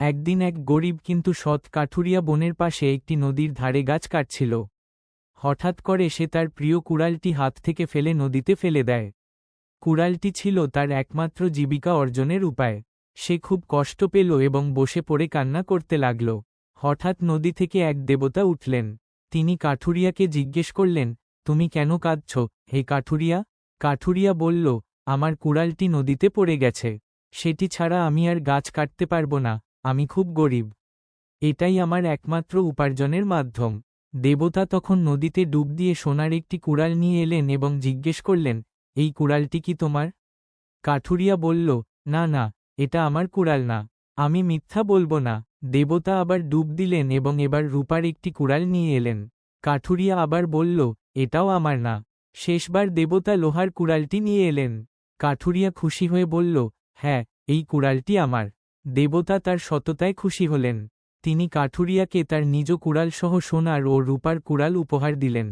একদিন এক গরিব কিন্তু সৎ কাঠুরিয়া বনের পাশে একটি নদীর ধারে গাছ কাটছিল। হঠাৎ করে সে তার প্রিয় কুড়ালটি হাত থেকে ফেলে নদীতে ফেলে দেয়। কুড়ালটি ছিল তার একমাত্র জীবিকা অর্জনের উপায়। সে খুব কষ্ট পেল এবং বসে পড়ে কান্না করতে লাগল। হঠাৎ নদী থেকে এক দেবতা উঠলেন। তিনি কাঠুরিয়াকে জিজ্ঞেস করলেন, তুমি কেন কাঁদছ, হে কাঠুরিয়া? কাঠুরিয়া বলল, আমার কুড়ালটি নদীতে পড়ে গেছে। সেটি ছাড়া আমি আর গাছ কাটতে পারব না, আমি খুব গরিব। এটাই আমার একমাত্র উপার্জনের মাধ্যম। দেবতা তখন নদীতে ডুব দিয়ে সোনার একটি কুড়াল নিয়ে এলেন এবং জিজ্ঞেস করলেন, এই কুড়ালটি কি তোমার? কাঠুরিয়া বলল, না না, এটা আমার কুড়াল না, আমি মিথ্যা বলবো না। দেবতা আবার ডুব দিলেন এবং এবার রূপার একটি কুড়াল নিয়ে এলেন। কাঠুরিয়া আবার বলল, এটাও আমার না। শেষবার দেবতা লোহার কুড়ালটি নিয়ে এলেন। কাঠুরিয়া খুশি হয়ে বলল, হ্যাঁ, এই কুড়ালটি আমার। দেবতা তার সততায় খুশি হলেন। তিনি কাঠুরিয়াকে তার নিজ কুড়াল সহ সোনার ও রূপার কুড়াল উপহার দিলেন।